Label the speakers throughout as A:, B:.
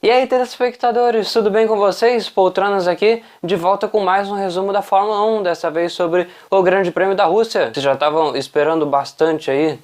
A: E aí, telespectadores, tudo bem com vocês? Poltranas aqui, de volta com mais um resumo da Fórmula 1, dessa vez sobre o Grande Prêmio da Rússia. Vocês já estavam esperando bastante aí?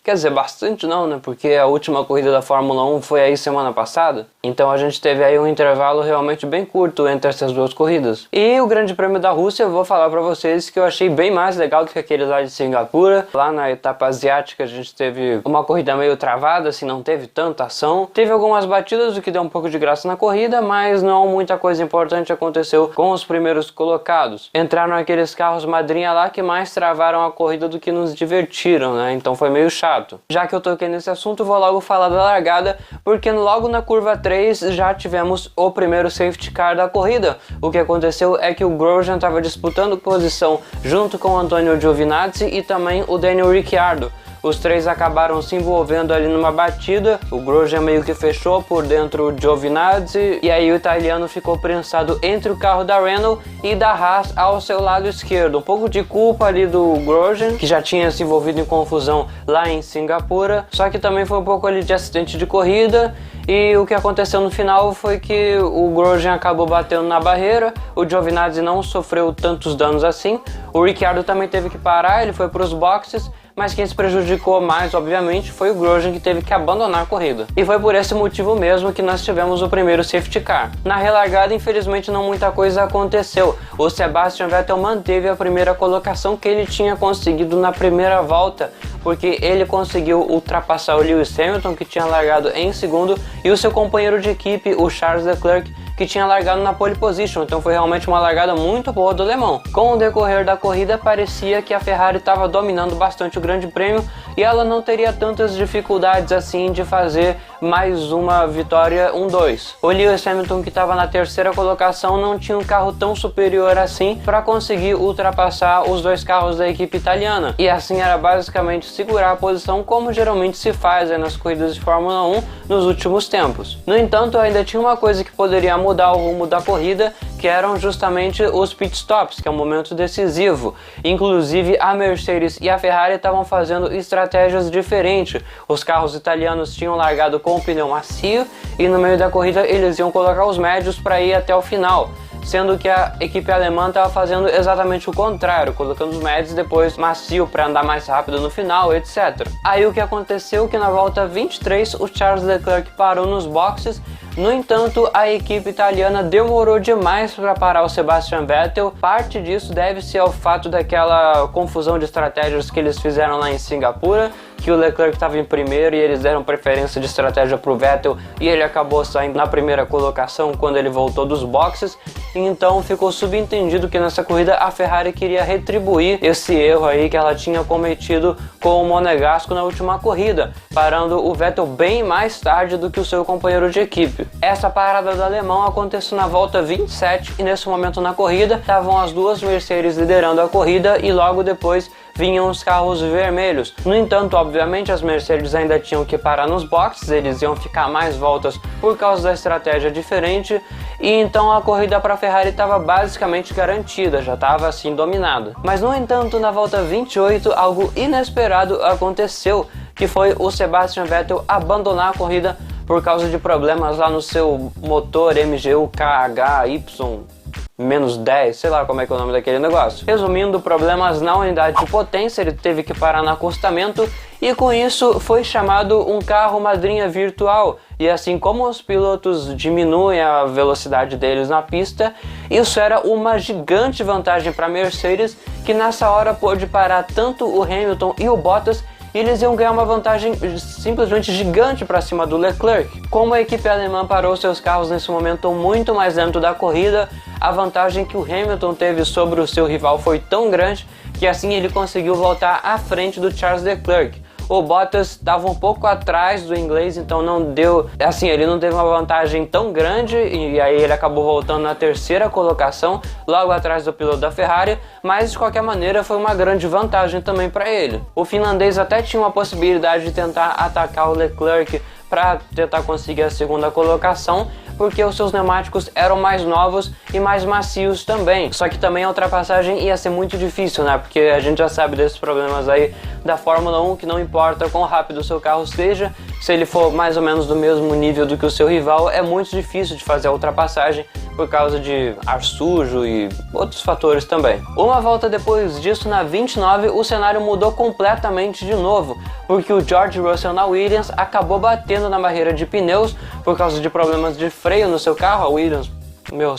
A: Quer dizer, bastante não, né? Porque a última corrida da Fórmula 1 foi aí semana passada. Então a gente teve aí um intervalo realmente bem curto entre essas duas corridas. E o Grande Prêmio da Rússia, eu vou falar pra vocês que eu achei bem mais legal do que aquele lá de Singapura. Lá na etapa asiática a gente teve uma corrida meio travada, assim, não teve tanta ação. Teve algumas batidas, o que deu um pouco de graça na corrida, mas não muita coisa importante aconteceu com os primeiros colocados. Entraram aqueles carros madrinha lá que mais travaram a corrida do que nos divertiram, né? Então foi meio chato. Já que eu toquei nesse assunto, vou logo falar da largada, porque logo na curva 3 já tivemos o primeiro safety car da corrida. O que aconteceu é que o Grosjean estava disputando posição junto com o Antonio Giovinazzi e também o Daniel Ricciardo. Os três acabaram se envolvendo ali numa batida, o Grosjean meio que fechou por dentro o Giovinazzi, e aí o italiano ficou prensado entre o carro da Renault e da Haas ao seu lado esquerdo. Um pouco de culpa ali do Grosjean, que já tinha se envolvido em confusão lá em Singapura, só que também foi um pouco ali de acidente de corrida. E o que aconteceu no final foi que o Grosjean acabou batendo na barreira, o Giovinazzi não sofreu tantos danos assim, o Ricciardo também teve que parar, ele foi para os boxes, mas quem se prejudicou mais, obviamente, foi o Grosjean, que teve que abandonar a corrida. E foi por esse motivo mesmo que nós tivemos o primeiro safety car. Na relargada, infelizmente, não muita coisa aconteceu. O Sebastian Vettel manteve a primeira colocação que ele tinha conseguido na primeira volta, porque ele conseguiu ultrapassar o Lewis Hamilton, que tinha largado em segundo, e o seu companheiro de equipe, o Charles Leclerc, que tinha largado na pole position. Então foi realmente uma largada muito boa do alemão. Com o decorrer da corrida, parecia que a Ferrari estava dominando bastante o Grande Prêmio e ela não teria tantas dificuldades assim de fazer mais uma vitória 1-2. O Lewis Hamilton, que estava na terceira colocação, não tinha um carro tão superior assim para conseguir ultrapassar os dois carros da equipe italiana, e assim era basicamente segurar a posição, como geralmente se faz nas corridas de Fórmula 1 nos últimos tempos. No entanto, ainda tinha uma coisa que poderia mudar o rumo da corrida, que eram justamente os pitstops, que é um momento decisivo. Inclusive a Mercedes e a Ferrari estavam fazendo estratégias diferentes. Os carros italianos tinham largado com o pneu macio e no meio da corrida eles iam colocar os médios para ir até o final, sendo que a equipe alemã estava fazendo exatamente o contrário, colocando os médios depois macio para andar mais rápido no final, etc. Aí o que aconteceu é que na volta 23 o Charles Leclerc parou nos boxes. No entanto, a equipe italiana demorou demais para parar o Sebastian Vettel. Parte disso deve-se ao fato daquela confusão de estratégias que eles fizeram lá em Singapura, que o Leclerc estava em primeiro e eles deram preferência de estratégia para o Vettel e ele acabou saindo na primeira colocação quando ele voltou dos boxes. Então ficou subentendido que nessa corrida a Ferrari queria retribuir esse erro aí que ela tinha cometido com o Monegasco na última corrida, parando o Vettel bem mais tarde do que o seu companheiro de equipe. Essa parada do alemão aconteceu na volta 27 e nesse momento na corrida estavam as duas Mercedes liderando a corrida e logo depois vinham os carros vermelhos. No entanto, obviamente, as Mercedes ainda tinham que parar nos boxes, eles iam ficar mais voltas por causa da estratégia diferente, e então a corrida para a Ferrari estava basicamente garantida, já estava assim dominada. Mas no entanto, na volta 28, algo inesperado aconteceu, que foi o Sebastian Vettel abandonar a corrida por causa de problemas lá no seu motor MGU KHY-10, sei lá como é que é o nome daquele negócio. Resumindo, problemas na unidade de potência, ele teve que parar no acostamento e com isso foi chamado um carro madrinha virtual. E assim como os pilotos diminuem a velocidade deles na pista, isso era uma gigante vantagem para a Mercedes, que nessa hora pôde parar tanto o Hamilton e o Bottas, e eles iam ganhar uma vantagem simplesmente gigante para cima do Leclerc. Como a equipe alemã parou seus carros nesse momento muito mais dentro da corrida, a vantagem que o Hamilton teve sobre o seu rival foi tão grande que assim ele conseguiu voltar à frente do Charles Leclerc. O Bottas estava um pouco atrás do inglês, então não deu, assim, ele não teve uma vantagem tão grande e aí ele acabou voltando na terceira colocação, logo atrás do piloto da Ferrari, mas de qualquer maneira foi uma grande vantagem também para ele. O finlandês até tinha uma possibilidade de tentar atacar o Leclerc para tentar conseguir a segunda colocação, porque os seus pneumáticos eram mais novos e mais macios também. Só que também a ultrapassagem ia ser muito difícil, né? Porque a gente já sabe desses problemas aí da Fórmula 1, que não importa quão rápido o seu carro seja, se ele for mais ou menos do mesmo nível do que o seu rival, é muito difícil de fazer a ultrapassagem por causa de ar sujo e outros fatores também. Uma volta depois disso, na 29, o cenário mudou completamente de novo, porque o George Russell na Williams acabou batendo na barreira de pneus por causa de problemas de freio no seu carro. A Williams,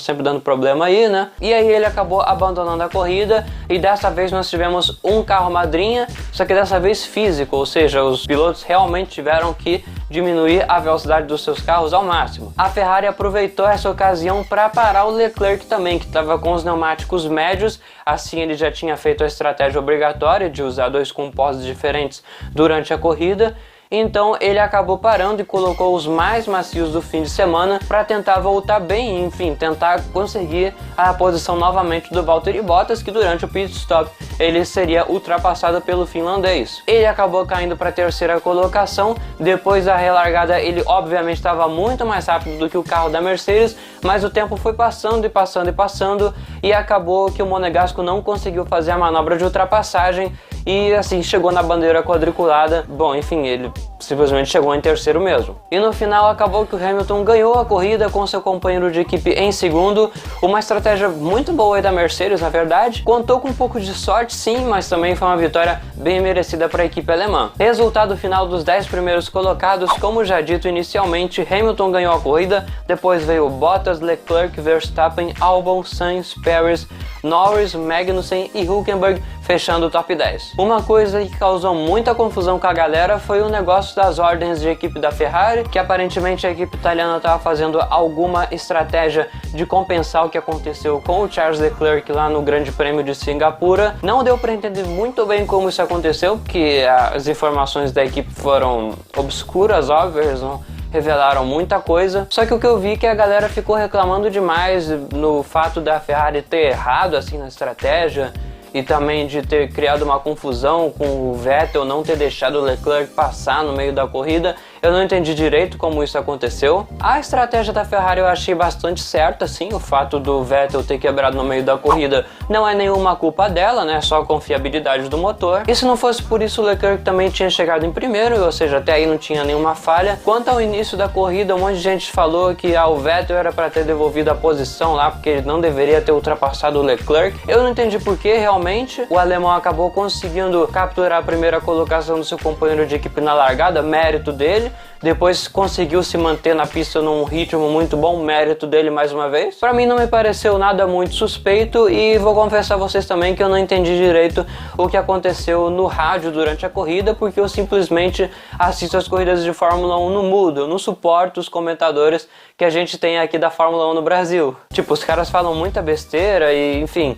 A: sempre dando problema aí, né? E aí ele acabou abandonando a corrida e dessa vez nós tivemos um carro madrinha, só que dessa vez físico, ou seja, os pilotos realmente tiveram que diminuir a velocidade dos seus carros ao máximo. A Ferrari aproveitou essa ocasião para parar o Leclerc também, que estava com os pneumáticos médios, assim ele já tinha feito a estratégia obrigatória de usar dois compostos diferentes durante a corrida. Então ele acabou parando e colocou os mais macios do fim de semana para tentar voltar bem e, enfim, tentar conseguir a posição novamente do Valtteri Bottas, que durante o pit stop ele seria ultrapassado pelo finlandês. Ele acabou caindo para a terceira colocação. Depois da relargada ele obviamente estava muito mais rápido do que o carro da Mercedes, mas o tempo foi passando e passando e passando e acabou que o Monegasco não conseguiu fazer a manobra de ultrapassagem e assim chegou na bandeira quadriculada. Bom, enfim, ele simplesmente chegou em terceiro mesmo. E no final acabou que o Hamilton ganhou a corrida com seu companheiro de equipe em segundo. Uma estratégia muito boa aí da Mercedes, na verdade. Contou com um pouco de sorte sim, mas também foi uma vitória bem merecida para a equipe alemã. Resultado final dos 10 primeiros colocados, como já dito inicialmente, Hamilton ganhou a corrida, depois veio Bottas, Leclerc, Verstappen, Albon, Sainz, Perez, Norris, Magnussen e Hülkenberg fechando o top 10. Uma coisa que causou muita confusão com a galera foi o negócio das ordens de equipe da Ferrari, que aparentemente a equipe italiana estava fazendo alguma estratégia de compensar o que aconteceu com o Charles Leclerc lá no Grande Prêmio de Singapura. Não deu para entender muito bem como isso aconteceu, porque as informações da equipe foram obscuras, óbvias, não revelaram muita coisa. Só que o que eu vi é que a galera ficou reclamando demais no fato da Ferrari ter errado assim na estratégia e também de ter criado uma confusão com o Vettel não ter deixado o Leclerc passar no meio da corrida. Eu não entendi direito como isso aconteceu. A estratégia da Ferrari eu achei bastante certa, sim. O fato do Vettel ter quebrado no meio da corrida não é nenhuma culpa dela, né? Só a confiabilidade do motor. E se não fosse por isso, o Leclerc também tinha chegado em primeiro, ou seja, até aí não tinha nenhuma falha. Quanto ao início da corrida, um monte de gente falou que o Vettel era para ter devolvido a posição lá, porque ele não deveria ter ultrapassado o Leclerc. Eu não entendi por que realmente. O alemão acabou conseguindo capturar a primeira colocação do seu companheiro de equipe na largada, mérito dele. Depois conseguiu se manter na pista num ritmo muito bom, mérito dele mais uma vez. Pra mim não me pareceu nada muito suspeito e vou confessar a vocês também que eu não entendi direito o que aconteceu no rádio durante a corrida, porque eu simplesmente assisto as corridas de Fórmula 1 no mudo, eu não suporto os comentadores que a gente tem aqui da Fórmula 1 no Brasil. Tipo, os caras falam muita besteira e enfim.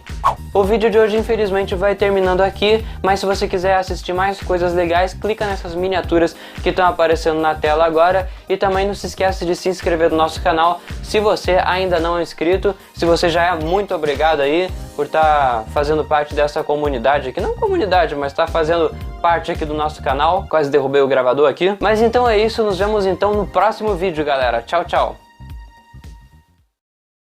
A: O vídeo de hoje infelizmente vai terminando aqui, mas se você quiser assistir mais coisas legais, clica nessas miniaturas que estão aparecendo na tela agora e também não se esquece de se inscrever no nosso canal se você ainda não é inscrito. Se você já é, muito obrigado aí por estar fazendo parte dessa comunidade aqui, não comunidade, mas está fazendo parte aqui do nosso canal. Quase derrubei o gravador aqui. Mas então é isso, nos vemos então no próximo vídeo, galera. Tchau, tchau.